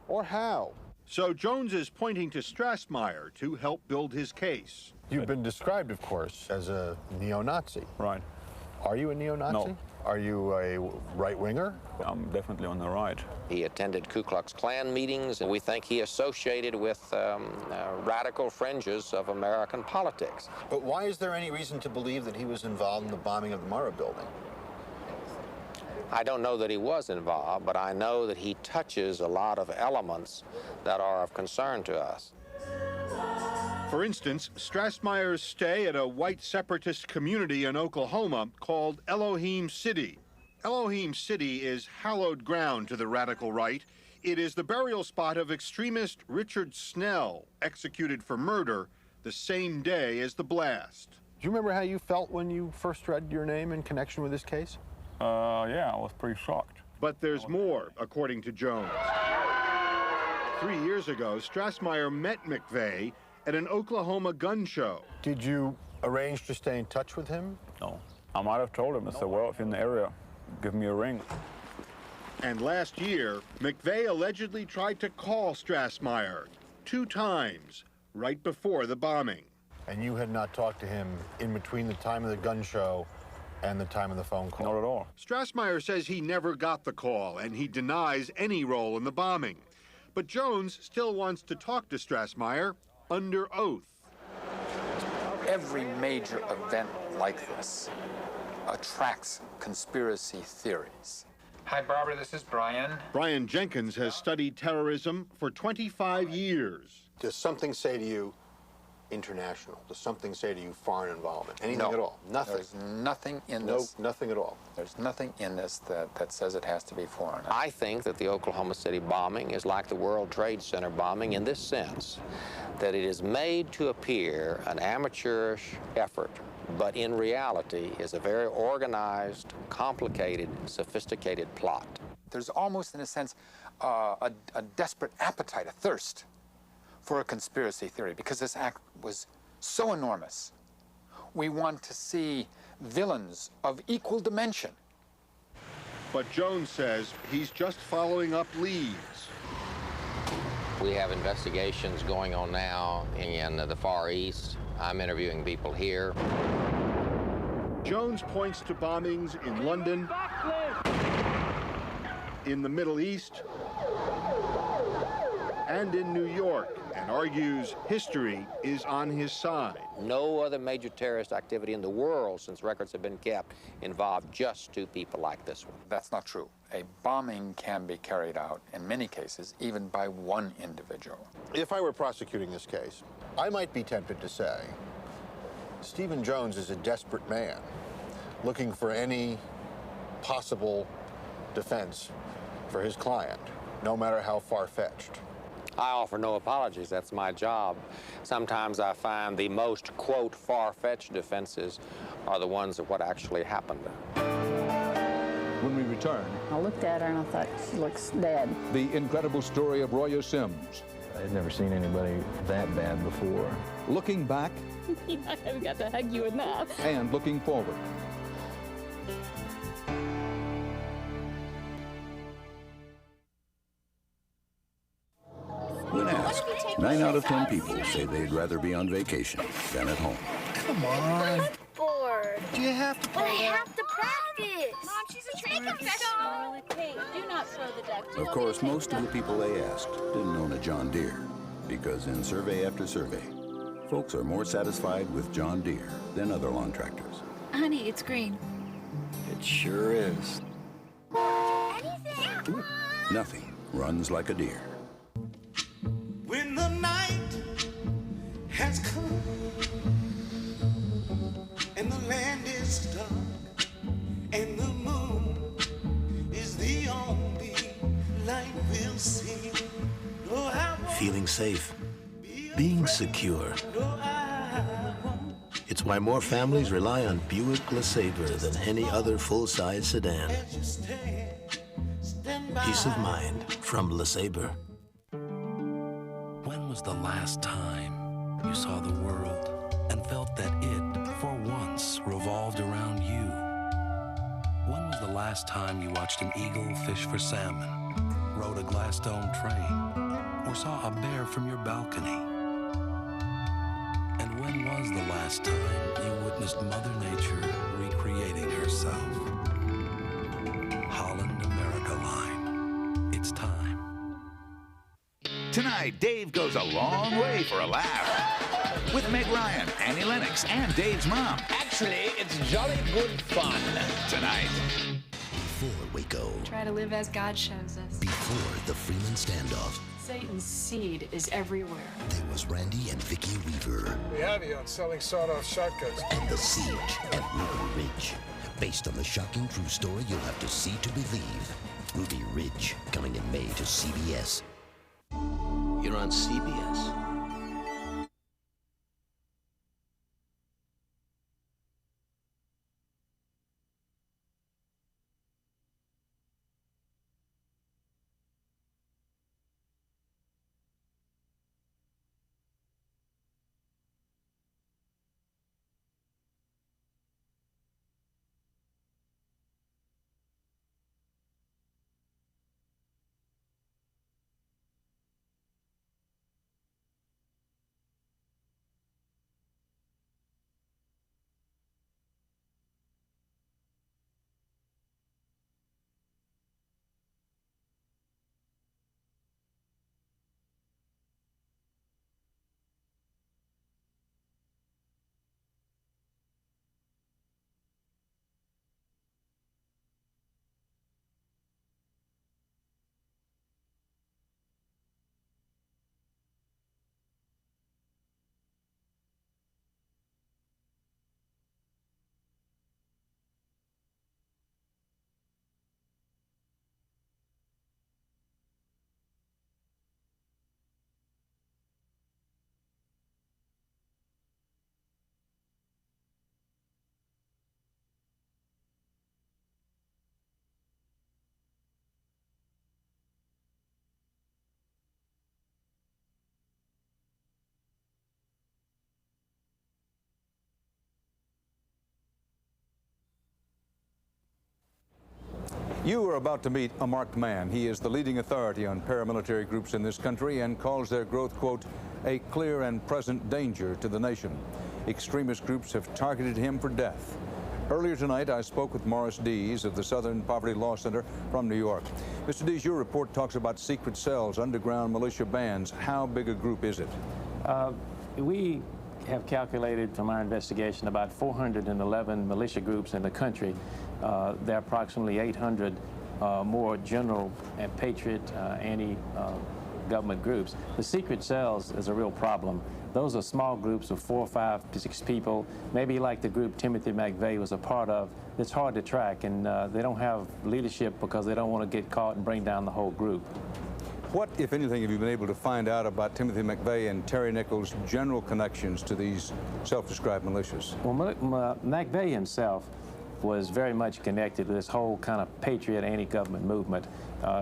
or how.
So Jones is pointing to Strassmeyer to help build his case.
You've been described, of course, as a neo-Nazi.
Right.
Are you a neo-Nazi?
No.
Are you a right-winger?
I'm definitely on the right.
He attended Ku Klux Klan meetings, and we think he associated with radical fringes of American politics.
But why is there any reason to believe that he was involved in the bombing of the Murrah building?
I don't know that he was involved, but I know that he touches a lot of elements that are of concern to us.
For instance, Strassmeyer's stay at a white separatist community in Oklahoma called Elohim City. Elohim City is hallowed ground to the radical right. It is the burial spot of extremist Richard Snell, executed for murder the same day as the blast.
Do you remember how you felt when you first read your name in connection with this case?
Yeah, I was pretty shocked.
But there's more, according to Jones. 3 years ago, Strassmeyer met McVeigh at an Oklahoma gun show.
Did you arrange to stay in touch with him?
No. I might have told him, I said, well, if you're in the area, give me a ring.
And last year, McVeigh allegedly tried to call Strassmeyer 2 times right before the bombing.
And you had not talked to him in between the time of the gun show and the time of the phone call?
Not at all.
Strassmeyer says he never got the call, and he denies any role in the bombing. But Jones still wants to talk to Strassmeyer under oath.
Every major event like this attracts conspiracy theories.
Hi, Barbara, this is Brian.
Brian Jenkins has studied terrorism for 25 years.
Does something say to you international? Does something say to you foreign involvement? Anything at all? Nothing?
There's nothing in this.
No, nothing at all?
There's nothing in this that says it has to be foreign.
I think that the Oklahoma City bombing is like the World Trade Center bombing in this sense, that it is made to appear an amateurish effort, but in reality is a very organized, complicated, sophisticated plot.
There's almost, in a sense, a desperate appetite, a thirst for a conspiracy theory, because this act was so enormous. We want to see villains of equal dimension.
But Jones says he's just following up leads.
We have investigations going on now in the Far East. I'm interviewing people here.
Jones points to bombings in London, in the Middle East, and in New York, and argues history is on his side.
No other major terrorist activity in the world since records have been kept involved just 2 people like this one.
That's not true. A bombing can be carried out, in many cases, even by 1 individual.
If I were prosecuting this case, I might be tempted to say, Stephen Jones is a desperate man, looking for any possible defense for his client, no matter how far-fetched.
I offer no apologies. That's my job. Sometimes I find the most, quote, far-fetched defenses are the ones of what actually happened.
When we return,
I looked at her and I thought, she looks dead.
the incredible story of Roya Sims.
I'd never seen anybody that bad before.
Looking back
I haven't got to hug you enough.
and looking forward.
When asked, 9 out of 10 people say they'd rather be on vacation than at home.
Come on.
Bored.
Do you have to
But I
play that?
have to practice. Mom, she's a trained professional.
Hey, do not throw the duck.
Of course, most of the people they asked didn't own a John Deere, because in survey after survey, folks are more satisfied with John Deere than other lawn tractors.
Honey, it's green.
It sure is.
Anything?
Nothing runs like a Deere.
When the night has come and the land is dark and the moon is the only light we'll see. No, I won't.
Feeling safe, being secure. It's why more families rely on Buick LeSabre than any other full-size sedan. Peace of mind from LeSabre.
When was the last time you saw the world and felt that it, for once, revolved around you? When was the last time you watched an eagle fish for salmon, rode a Gladstone train, or saw a bear from your balcony? And when was the last time you witnessed Mother Nature recreating herself? Holland America Line. It's time.
Tonight, Dave goes a long way for a laugh. With Meg Ryan, Annie Lennox, and Dave's mom.
Actually, it's jolly good fun.
Tonight.
Before Waco,
Try to live as God shows us.
before the Freeman standoff,
Satan's seed is everywhere.
there was Randy and Vicky Weaver
We have you on selling sawed-off shotguns.
and the siege at Ruby Ridge. Based on the shocking true story you'll have to see to believe. Ruby Ridge, coming in May to CBS. You're on CBS.
You are about to meet a marked man. He is the leading authority on paramilitary groups in this country and calls their growth, quote, a clear and present danger to the nation. Extremist groups have targeted him for death. Earlier tonight, I spoke with Morris Dees of the Southern Poverty Law Center from New York. Mr. Dees, your report talks about secret cells, underground militia bands. How big a group is it?
We have calculated from our investigation about 411 militia groups in the country. There are approximately 800 more general and patriot anti-government groups. The secret cells is a real problem. Those are small groups of 4, 5, 6 people, maybe like the group Timothy McVeigh was a part of. It's hard to track, and they don't have leadership because they don't want to get caught and bring down the whole group.
What, if anything, have you been able to find out about Timothy McVeigh and Terry Nichols' general connections to these self-described militias?
Well, McVeigh himself was very much connected to this whole kind of patriot anti-government movement.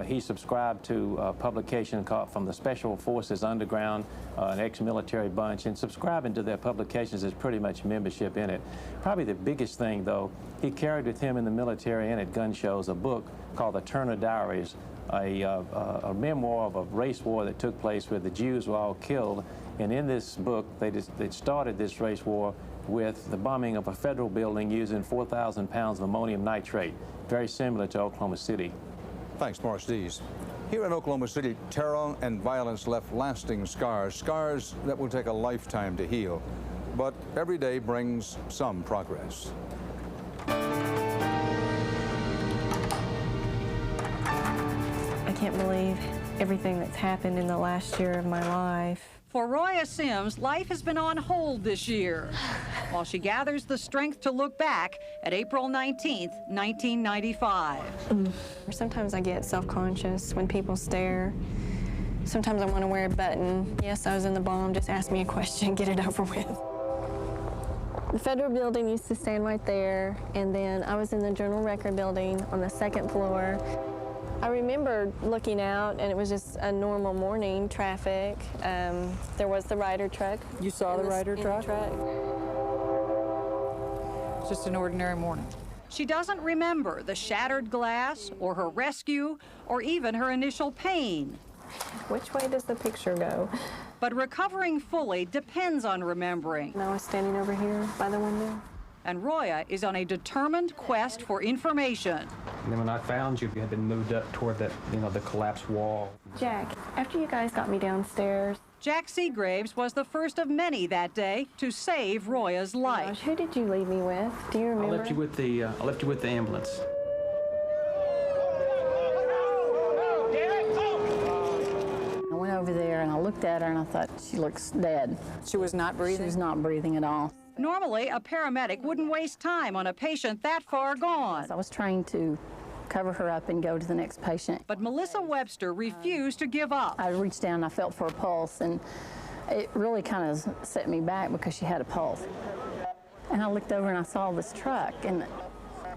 He subscribed to a publication called from the Special Forces Underground, an ex-military bunch, and subscribing to their publications is pretty much membership in it. Probably the biggest thing, though, he carried with him in the military and at gun shows a book called the Turner Diaries, a memoir of a race war that took place where the Jews were all killed. And in this book, they started this race war with the bombing of a federal building using 4,000 pounds of ammonium nitrate, very similar to Oklahoma City.
Thanks, Morris Dees. Here in Oklahoma City, terror and violence left lasting scars, scars that will take a lifetime to heal. But every day brings some progress.
I can't believe everything that's happened in the last year of my life.
For Roya Sims, life has been on hold this year, while she gathers the strength to look back at April 19th, 1995.
Sometimes I get self-conscious when people stare. Sometimes I want to wear a button. Yes, I was in the bomb. Just ask me a question, get it over with. The federal building used to stand right there, and then I was in the Journal Record building on the second floor. I remember looking out, and it was just a normal morning, traffic. There was the Ryder truck.
You saw the Ryder truck?
It's just an ordinary morning. She doesn't remember the shattered glass, or her rescue, or even her initial pain.
Which way does the picture go?
But recovering fully depends on remembering.
And I was standing over here by the window.
And Roya is on a determined quest for information.
And then when I found you, you had been moved up toward that, the collapsed wall.
Jack, after you guys got me downstairs.
Jack Seagraves was the first of many that day to save Roya's life.
Gosh, who did you leave me with? Do you remember?
I left you with the ambulance.
I went over there and I looked at her and I thought, she looks dead.
She was not breathing?
She was not breathing at all.
Normally, a paramedic wouldn't waste time on a patient that far gone.
I was trying to cover her up and go to the next patient.
But Melissa Webster refused to give up.
I reached down and I felt for a pulse, and it really kind of set me back because she had a pulse. And I looked over and I saw this truck, and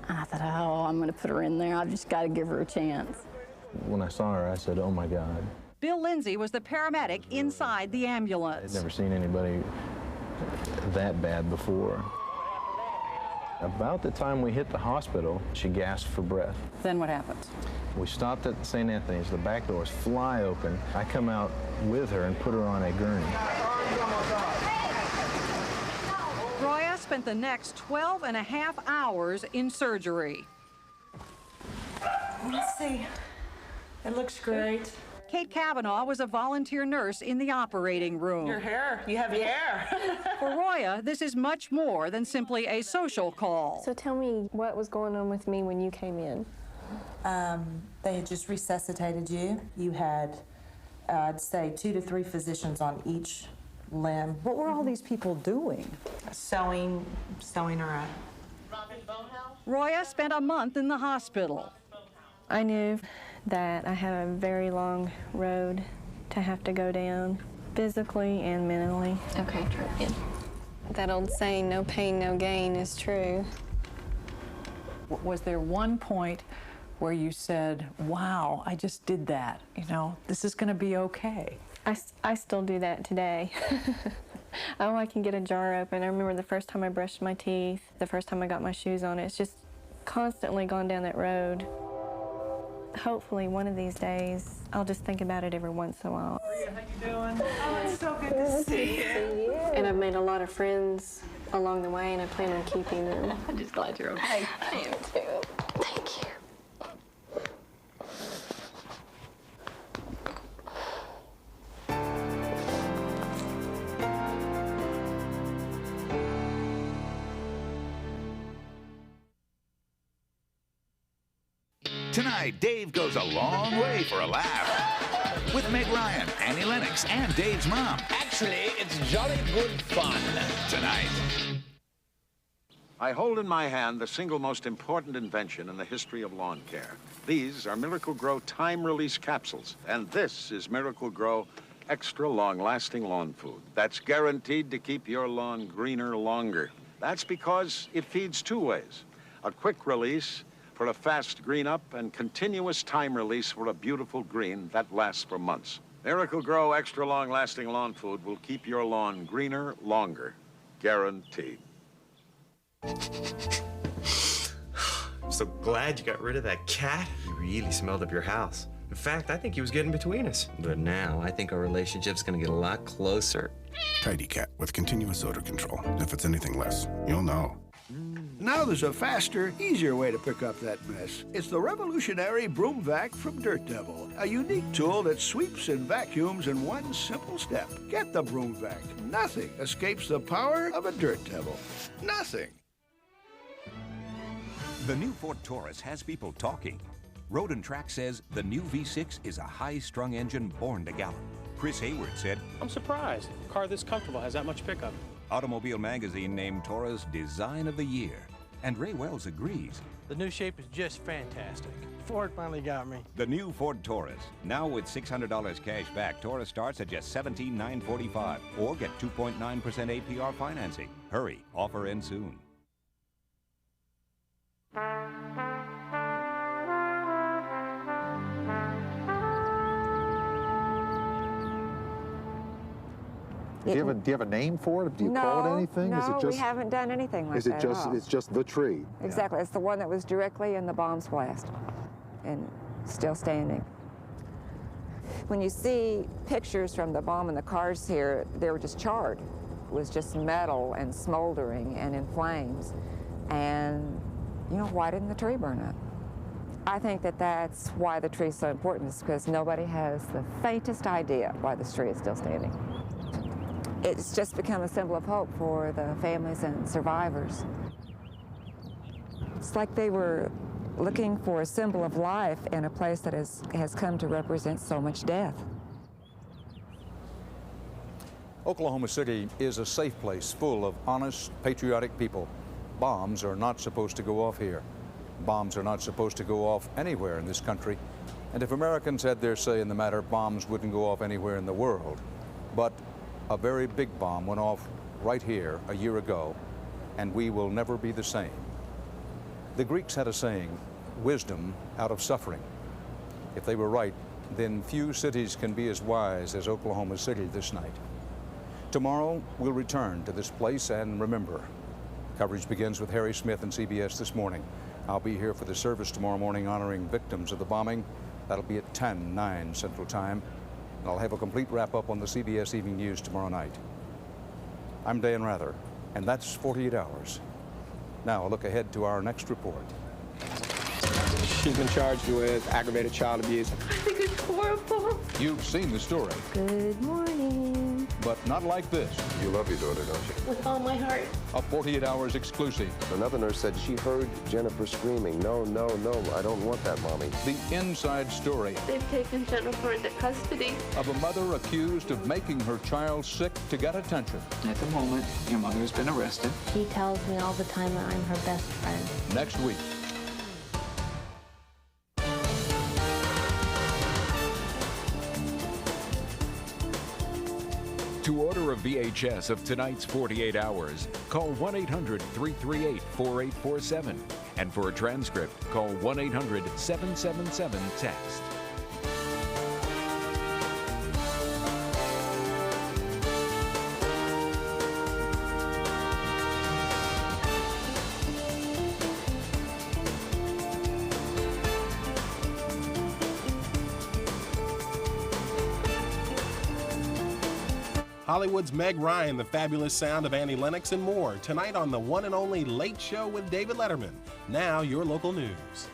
I thought, oh, I'm going to put her in there. I've just got to give her a chance.
When I saw her, I said, oh my God.
Bill Lindsay was the paramedic inside the ambulance.
I'd never seen anybody that bad before. About the time we hit the hospital, she gasped for breath.
Then what happened?
We stopped at St. Anthony's. The back doors fly open. I come out with her and put her on a gurney.
Roya spent the next 12 and a half hours in surgery.
Let's see. It looks great.
Kate Kavanaugh was a volunteer nurse in the operating room.
Your hair. You have hair.
For Roya, this is much more than simply a social call.
So tell me, what was going on with me when you came in?
They had just resuscitated you. You had, I'd say, 2 to 3 physicians on each limb.
What were all these people doing?
Sewing her up.
Roya spent a month in the hospital.
I knew that I had a very long road to have to go down, physically and mentally. Okay, try again. That old saying, no pain, no gain, is true.
Was there one point where you said, wow, I just did that, this is going to be okay?
I still do that today. Oh, I can get a jar open. I remember the first time I brushed my teeth, the first time I got my shoes on. It's just constantly gone down that road. Hopefully, one of these days, I'll just think about it every once in a while.
How you doing? Oh, it's so good to see you.
And I've made a lot of friends along the way, and I plan on keeping them. I'm just glad you're okay. I am too. Thank you.
Tonight, Dave goes a long way for a laugh. With Meg Ryan, Annie Lennox, and Dave's mom.
Actually, it's jolly good fun.
Tonight.
I hold in my hand the single most important invention in the history of lawn care. These are Miracle Grow time-release capsules, and this is Miracle Grow extra long-lasting lawn food that's guaranteed to keep your lawn greener longer. That's because it feeds two ways: a quick release for a fast green up and continuous time release for a beautiful green that lasts for months. Miracle Grow extra long-lasting lawn food will keep your lawn greener longer, guaranteed.
I'm so glad you got rid of that cat. He really smelled up your house. In fact, I think he was getting between us. But now, I think our relationship's gonna get a lot closer.
Tidy Cat with continuous odor control. If it's anything less, you'll know.
Now there's a faster, easier way to pick up that mess. It's the revolutionary Broom Vac from Dirt Devil, a unique tool that sweeps and vacuums in one simple step. Get the Broom Vac. Nothing escapes the power of a Dirt Devil. Nothing.
The new Ford Taurus has people talking. Road and Track says the new V6 is a high-strung engine born to gallop. Chris Hayward said,
I'm surprised. A car this comfortable has that much pickup.
Automobile Magazine named Taurus Design of the Year. And Ray Wells agrees.
The new shape is just fantastic. Ford finally got me.
The new Ford Taurus. Now with $600 cash back, Taurus starts at just $17,945. Or get 2.9% APR financing. Hurry, offer ends soon.
Do you have a name for it? Do you call it anything?
No,
Is it just,
we haven't done anything like
is it
that
just
at all.
it's just the tree?
Exactly. It's the one that was directly in the bomb blast and still standing. When you see pictures from the bomb and the cars here, they were just charred. It was just metal and smoldering and in flames. And, you know, why didn't the tree burn up? I think that that's why the tree is so important, is because nobody has the faintest idea why this tree is still standing. It's just become a symbol of hope for the families and survivors. It's like they were looking for a symbol of life in a place that has come to represent so much death.
Oklahoma City is a safe place full of honest, patriotic people. Bombs are not supposed to go off here. Bombs are not supposed to go off anywhere in this country. And if Americans had their say in the matter, bombs wouldn't go off anywhere in the world. But a very big bomb went off right here a year ago, and we will never be the same. The Greeks had a saying, wisdom out of suffering. If they were right, then few cities can be as wise as Oklahoma City this night. Tomorrow, we'll return to this place and remember. Coverage begins with Harry Smith and CBS This Morning. I'll be here for the service tomorrow morning honoring victims of the bombing. That'll be at 10/9 Central Time. And I'll have a complete wrap-up on the CBS Evening News tomorrow night. I'm Dan Rather, and that's 48 hours. Now, a look ahead to our next report.
She's been charged with aggravated child abuse.
I think it's horrible.
You've seen the story,
Good morning.
but not like this.
You love your daughter, don't you?
With all my heart.
A 48 hours exclusive.
Another nurse said she heard Jennifer screaming, no, no, no, I don't want that, Mommy.
The inside story
They've taken Jennifer into custody.
of a mother accused of making her child sick to get attention.
At the moment, your mother has been arrested.
He tells me all the time that I'm her best friend.
Next week.
To order a VHS of tonight's 48 Hours, call 1-800-338-4847. And for a transcript, call 1-800-777-TEXT.
Hollywood's Meg Ryan, the fabulous sound of Annie Lennox, and more tonight on the one and only Late Show with David Letterman. Now, your local news.